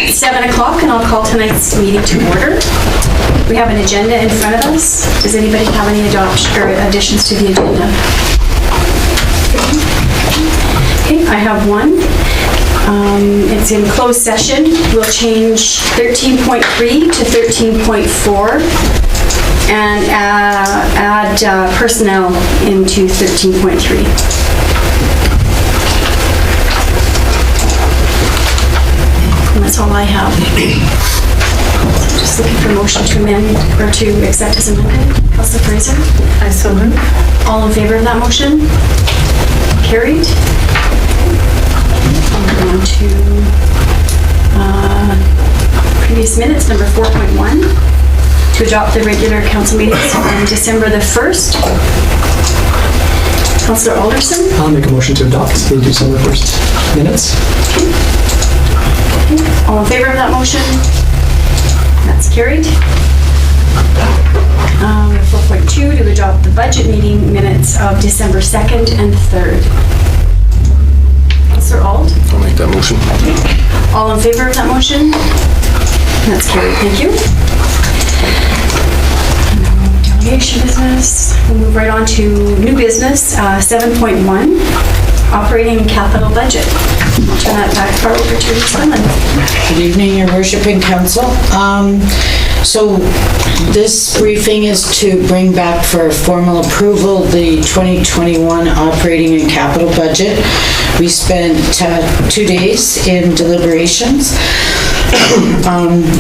7 o'clock, and I'll call tonight's meeting to order. We have an agenda in front of us. Does anybody have any additions to the agenda? Okay, I have one. It's in closed session. We'll change 13.3 to 13.4 and add personnel into 13.3. And that's all I have. Just looking for a motion to amend or to accept as amended. Councilor Fraser? I so move. All in favor of that motion? Carried. I'll go on to previous minutes, number 4.1, to adopt the regular council meetings on December the 1st. Councilor Alderson? I'll make a motion to adopt the December 1st minutes. All in favor of that motion? That's carried. We have 4.2 to adopt the budget meeting minutes of December 2nd and 3rd. Councilor Ald? I'll make that motion. All in favor of that motion? That's carried. Thank you. Delegation business. We'll move right on to new business, 7.1, operating and capital budget. I'll turn that back far over to Lisa. Good evening, Your Worship and Council. So this briefing is to bring back for formal approval the 2021 operating and capital budget. We spent 2 days in deliberations.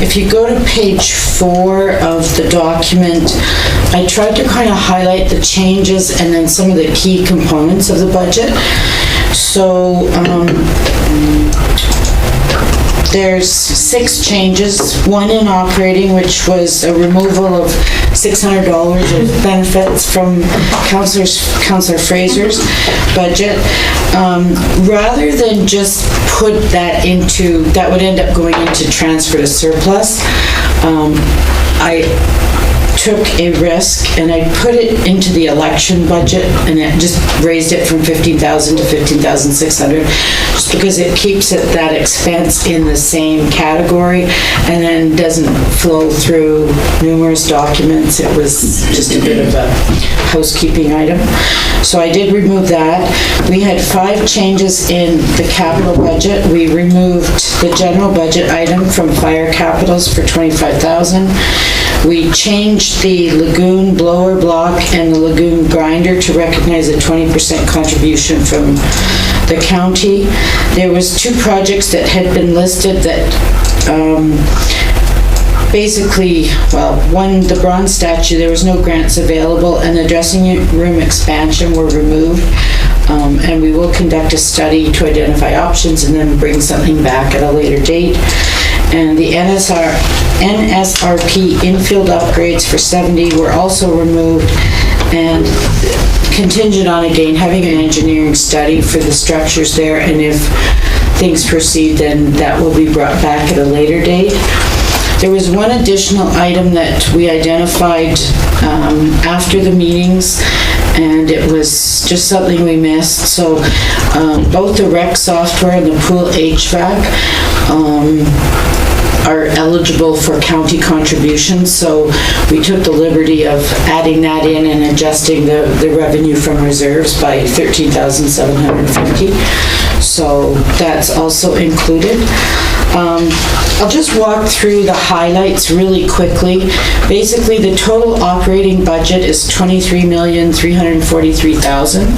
If you go to page 4 of the document, I tried to kind of highlight the changes and then some of the key components of the budget. So there's 6 changes, one in operating, which was a removal of $600 of benefits from Councillor Fraser's budget. Rather than just put that into, that would end up going into transfer to surplus, I took a risk and I put it into the election budget, and it just raised it from $15,000 to $15,600, just because it keeps it, that expense, in the same category and then doesn't flow through numerous documents. It was just a bit of a housekeeping item. So I did remove that. We had 5 changes in the capital budget. We removed the general budget item from fire capitals for $25,000. We changed the lagoon blower block and the lagoon grinder to recognize a 20% contribution from the county. There was 2 projects that had been listed that basically, well, one, the bronze statue, there was no grants available, and the dressing room expansion were removed. And we will conduct a study to identify options and then bring something back at a later date. And the NSRP infield upgrades for 70 were also removed, and contingent on, again, having an engineering study for the structures there, and if things proceed, then that will be brought back at a later date. There was one additional item that we identified after the meetings, and it was just something we missed. So both the rec software and the pool HVAC are eligible for county contributions, so we took the liberty of adding that in and adjusting the revenue from reserves by $13,750. So that's also included. I'll just walk through the highlights really quickly. Basically, the total operating budget is $23,343,000.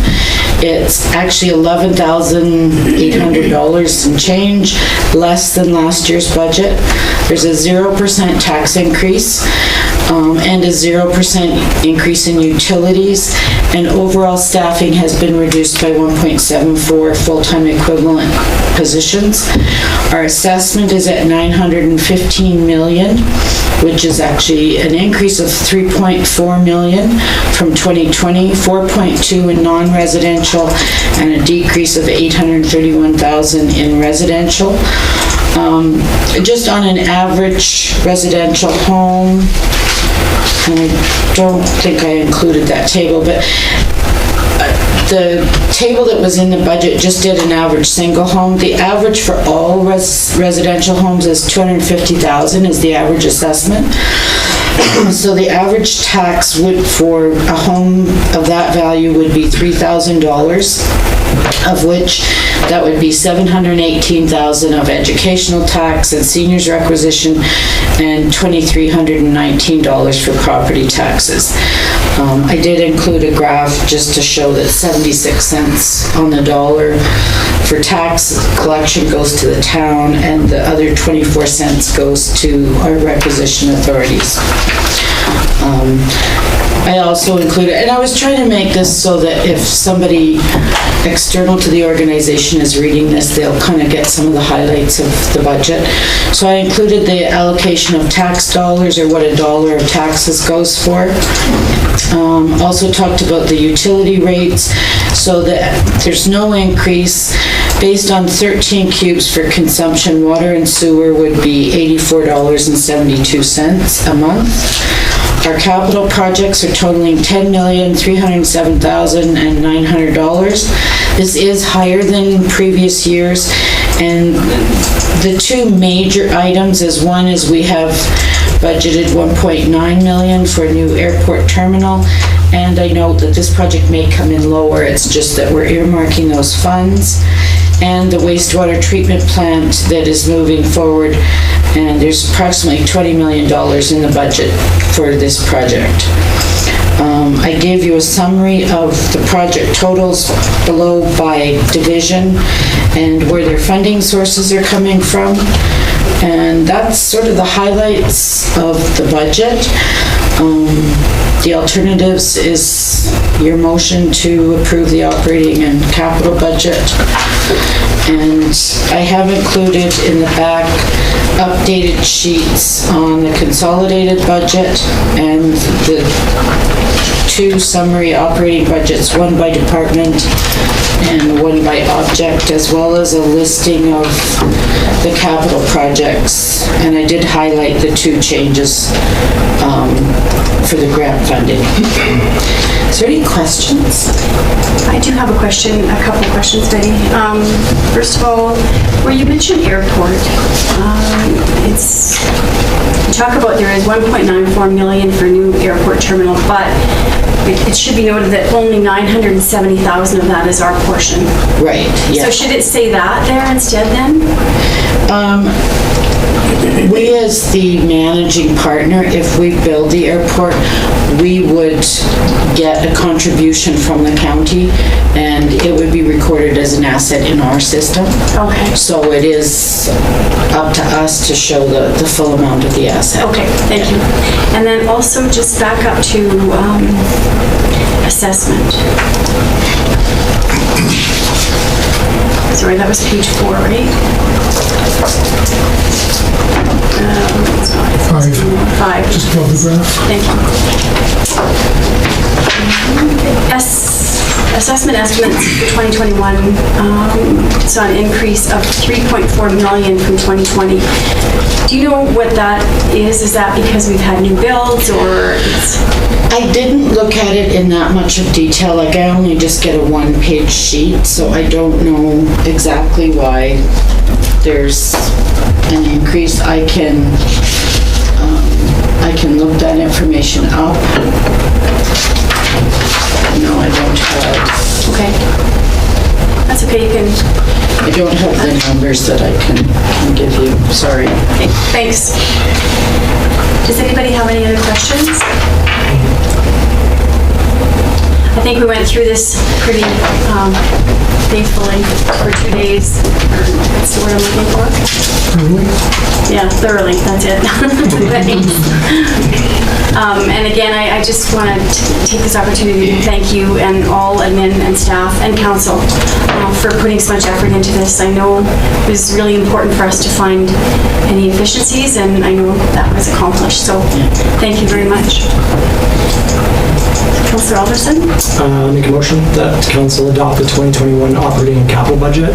It's actually $11,800 and change less than last year's budget. There's a 0% tax increase and a 0% increase in utilities, and overall staffing has been reduced by 1.74 full-time equivalent positions. Our assessment is at $915 million, which is actually an increase of $3.4 million from 2020, $4.2 in non-residential, and a decrease of $831,000 in residential. Just on an average residential home, and I don't think I included that table, but the table that was in the budget just did an average single home. The average for all residential homes is 250,000 is the average assessment. So the average tax would, for a home of that value, would be $3,000, of which that would be $718,000 of educational tax and seniors requisition, and $2,319 for property taxes. I did include a graph just to show that 76 cents on the dollar for tax collection goes to the town, and the other 24 cents goes to our requisition authorities. I also included, and I was trying to make this so that if somebody external to the organization is reading this, they'll kind of get some of the highlights of the budget. So I included the allocation of tax dollars, or what a dollar of taxes goes for. Also talked about the utility rates, so that there's no increase. Based on 13 cubes for consumption, water and sewer would be $84.72 a month. Our capital projects are totaling $10,307,900. This is higher than previous years, and the two major items is, one is we have budgeted $1.9 million for a new airport terminal, and I note that this project may come in lower. It's just that we're earmarking those funds. And the wastewater treatment plant that is moving forward, and there's approximately $20 million in the budget for this project. I gave you a summary of the project totals below by division and where their funding sources are coming from. And that's sort of the highlights of the budget. The alternatives is your motion to approve the operating and capital budget. And I have included in the back updated sheets on the consolidated budget and the two summary operating budgets, one by department and one by object, as well as a listing of the capital projects. And I did highlight the two changes for the grant funding. Is there any questions? I do have a question, a couple of questions, Betty. First of all, where you mentioned airport, you talk about there is $1.94 million for new airport terminal, but it should be noted that only $970,000 of that is our portion. Right, yeah. So should it say that there instead then? We, as the managing partner, if we build the airport, we would get a contribution from the county, and it would be recorded as an asset in our system. Okay. So it is up to us to show the full amount of the asset. Okay, thank you. And then also just back up to assessment. Sorry, that was page 4, right? Five. Just above the graph. Thank you. Assessment estimates for 2021 saw an increase of $3.4 million from 2020. Do you know what that is? Is that because we've had new builds, or it's... I didn't look at it in that much of detail. Like, I only just get a one-page sheet, so I don't know exactly why there's an increase. I can look that information up. No, I don't have. Okay. That's okay, you can... I don't have the numbers that I can give you, sorry. Okay, thanks. Does anybody have any other questions? I think we went through this pretty faithfully for 2 days. That's the word I'm looking for. Yeah, thoroughly, that's it. Thanks. And again, I just want to take this opportunity to thank you and all admin and staff and council for putting so much effort into this. I know it was really important for us to find any efficiencies, and I know that was accomplished. So thank you very much. Councillor Alderson? Make a motion that council adopt the 2021 operating and capital budget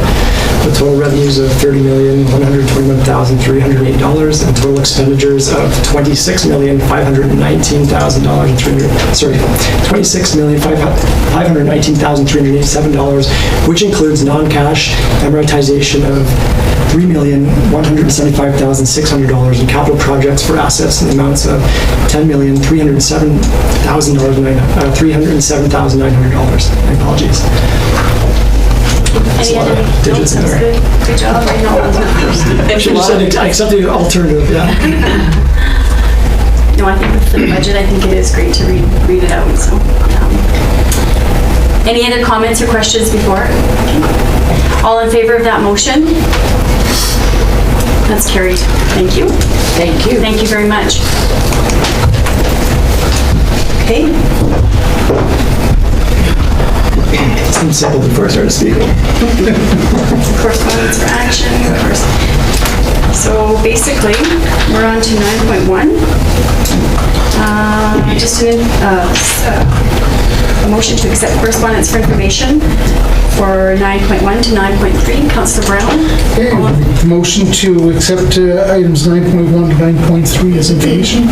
with total revenues of $30,121,308 and total expenditures of $26,519,387, which includes non-cash amortization of $3,175,600 in capital projects for assets in the amounts of $10,307,900. My apologies. Any a lot other? of digits in Sounds there. good. Good job. I know those numbers. I should have said I accept the alternative, yeah. No, I think for the budget, I think it is great to read it out, so. Any other comments or questions before? Okay. All in favor of that motion? That's carried. Thank you. Thank you. Thank you very much. Okay. Seemed simple before I started speaking. Correspondence for action, of course. So basically, we're on to 9.1. Just a motion to accept correspondence for information for 9.1 to 9.3. Councillor Brown. Okay, motion to accept items 9.1 to 9.3 as information.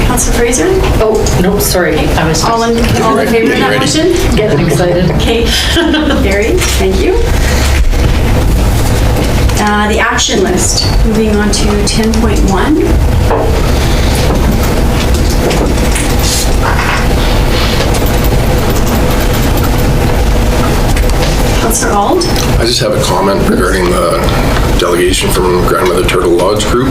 Councillor Fraser. Oh, no, sorry. I was All in favor of that motion? getting excited. Okay. Carried. Thank you. The action list. Moving on to 10.1. Councillor Ald. I just have a comment regarding the delegation from Grandmother Turtle Lodge Group.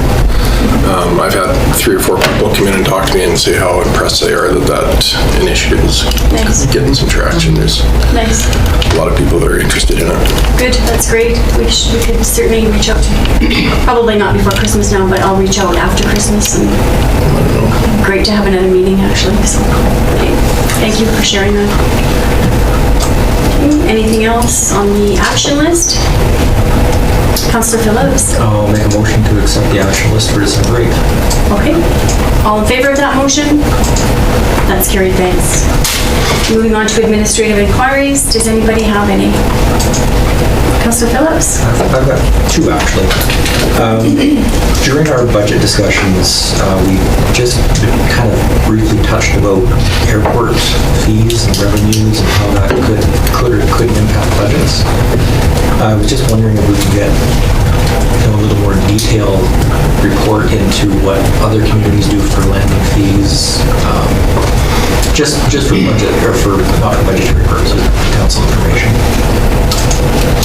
I've had 3 or 4 people come in and talk to me and say how impressed they are that initiative is Nice. getting some traction. There's Nice. a lot of people that are interested in it. Good, that's great. We could certainly reach out to, probably not before Christmas now, but I'll reach out after Christmas. And great to have another meeting, actually. So, okay. Thank you for sharing that. Okay. Anything else on the action list? Councillor Phillips. I'll make a motion to accept the action list for December 8th. Okay. All in favor of that motion? That's carried, thanks. Moving on to administrative inquiries. Does anybody have any? Councillor Phillips? I've got 2 actually. During our budget discussions, we just kind of briefly touched about airport fees and revenues and how that could or couldn't impact budgets. I was just wondering if we could get a little more detailed report into what other communities do for landing fees, just for budget, or for not for budgetary purposes, council information.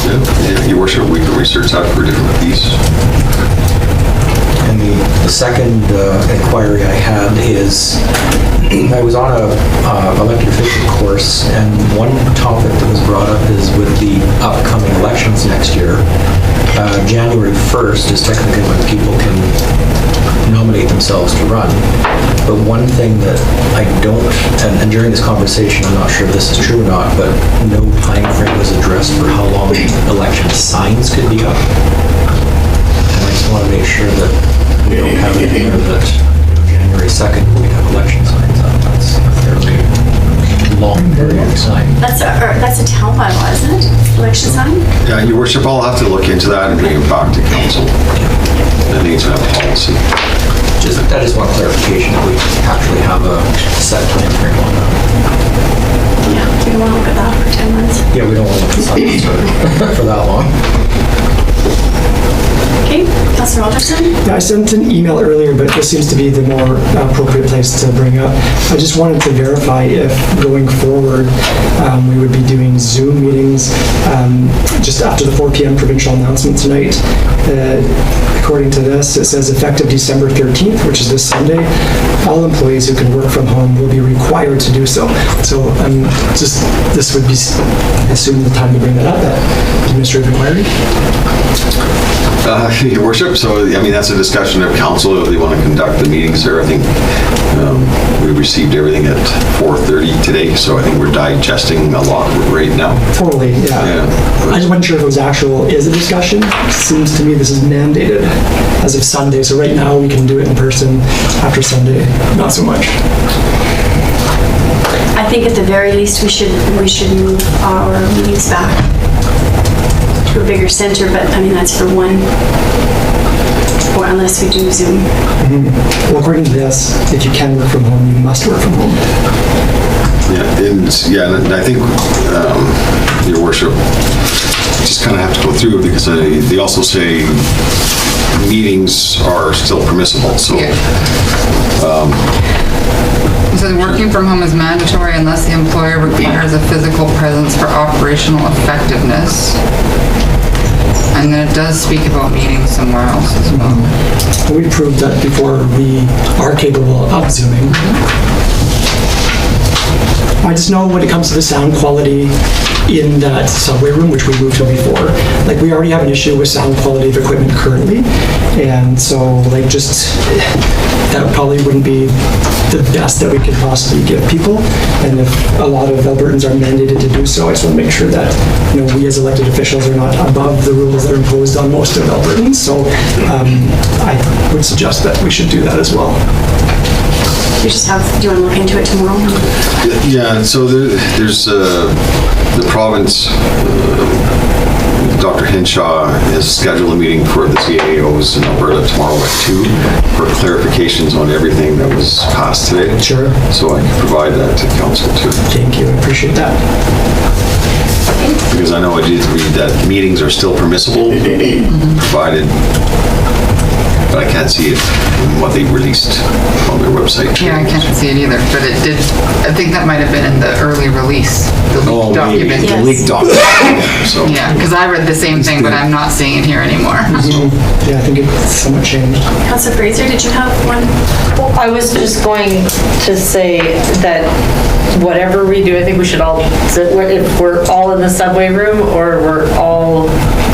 Yeah, Your Worship, we can research that for different fees. And the second inquiry I had is, I was on a elected official course, and one topic that was brought up is with the upcoming elections next year. January 1st is technically when people can nominate themselves to run. But one thing that I don't, and during this conversation, I'm not sure if this is true or not, but no time frame was addressed for how long election signs could be up. And I just want to make sure that we don't have it in there that January 2nd we have election signs up. That's a fairly long period of time. That's a town bylaw, isn't it? Election sign? Yeah, Your Worship, I'll have to look into that and bring it back to council. I think it's a policy. I just want clarification that we actually have a set time frame on that. Yeah, we don't want to look at that for 10 months. Yeah, we don't want to look at signs for that long. Okay, Councillor Alderson? Yeah, I sent an email earlier, but this seems to be the more appropriate place to bring up. I just wanted to verify if going forward, we would be doing Zoom meetings just after the 4 p.m. provincial announcement tonight. According to this, it says effective December 13th, which is this Sunday, all employees who can work from home will be required to do so. So this would be, I assume, the time to bring that up, that administrative inquiry. Your Worship, so, I mean, that's a discussion of council if they want to conduct the meetings there. I think we received everything at 4:30 today, so I think we're digesting a lot right now. Totally, yeah. I just wasn't sure if it was is a discussion. Seems to me this is mandated as of Sunday, so right now we can do it in person. After Sunday, not so much. I think at the very least, we should move our meetings back to a bigger center, but I mean, that's for one, or unless we do Zoom. Well, according to this, if you can work from home, you must work from home. And I think, Your Worship, you just kind of have to go through it because they also say meetings are still permissible, so. So working from home is mandatory unless the employer requires a physical presence for operational effectiveness. And then it does speak about meetings somewhere else as well. We proved that before we are capable of Zooming. I just know when it comes to the sound quality in that subway room, which we moved to before, like we already have an issue with sound quality of equipment currently. And so like just, that probably wouldn't be the best that we could possibly give people. And if a lot of Albertans are mandated to do so, I just want to make sure that, you know, we as elected officials are not above the rules that are imposed on most of Albertans. So I would suggest that we should do that as well. Do you want to look into it tomorrow? Yeah, so there's the province, Dr. Henshaw has scheduled a meeting for the CAOs in Alberta tomorrow at 2 for clarifications on everything that was passed today. Sure. So I can provide that to council too. Thank you, I appreciate that. Because I know I did read that meetings are still permissible, provided, but I can't see it in what they released on their website. Yeah, I can't see it either, but it did, I think that might have been in the early release, the leaked Maybe document. the leaked document. So. Yeah, because I read the same thing, but I'm not seeing it here anymore. Yeah, I think it's somewhat changed. Councilor Fraser, did you have one? Well, I was just going to say that whatever we do, I think we should all, if we're all in the subway room or we're all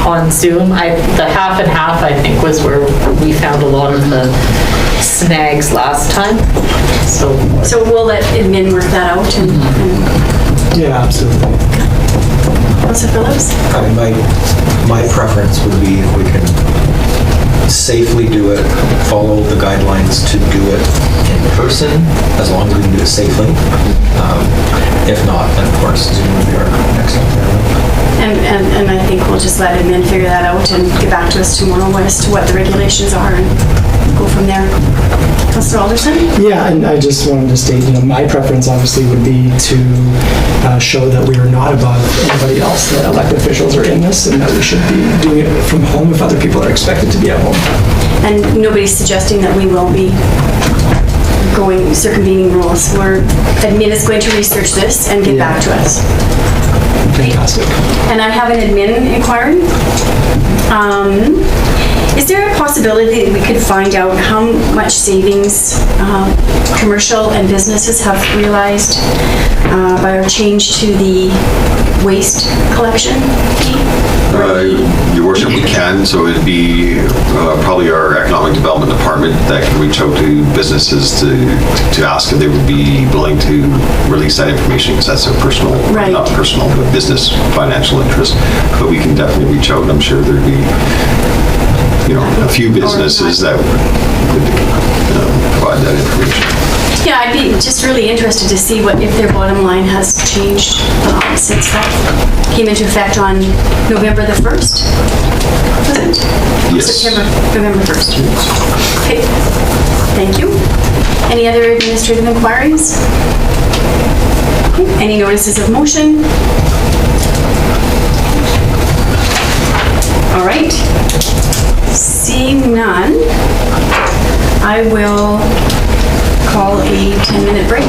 on Zoom, the half and half, I think, was where we found a lot of the snags last time. So we'll let admin work that out and Yeah, absolutely. Councilor Phillips? My preference would be if we can safely do it, follow the guidelines to do it in person, as long as we can do it safely. If not, then of course Zoom would be our next alternative. And I think we'll just let admin figure that out and get back to us tomorrow as to what the regulations are and go from there. Councilor Alderson? Yeah, and I just wanted to state, you know, my preference obviously would be to show that we are not above anybody else, that elected officials are in this, and that we should be doing it from home if other people are expected to be at home. And nobody's suggesting that we will be circumvening rules. Admin is going to research this and get back to us. Fantastic. And I have an admin inquiry. Is there a possibility that we could find out how much savings commercial and businesses have realized by our change to the waste collection fee? Your Worship, we can, so it'd be probably our Economic Development Department that can reach out to businesses to ask if they would be willing to release that information, because that's their personal, Right. not personal, but business financial interest. But we can definitely reach out, and I'm sure there'd be, you know, a few businesses that would provide that information. Yeah, I'd be just really interested to see if their bottom line has changed since that came into effect on November the 1st. Was it? Yes. November 1st. Okay, thank you. Any other administrative inquiries? Okay. Any notices of motion? All right. Seeing none, I will call a 10-minute break.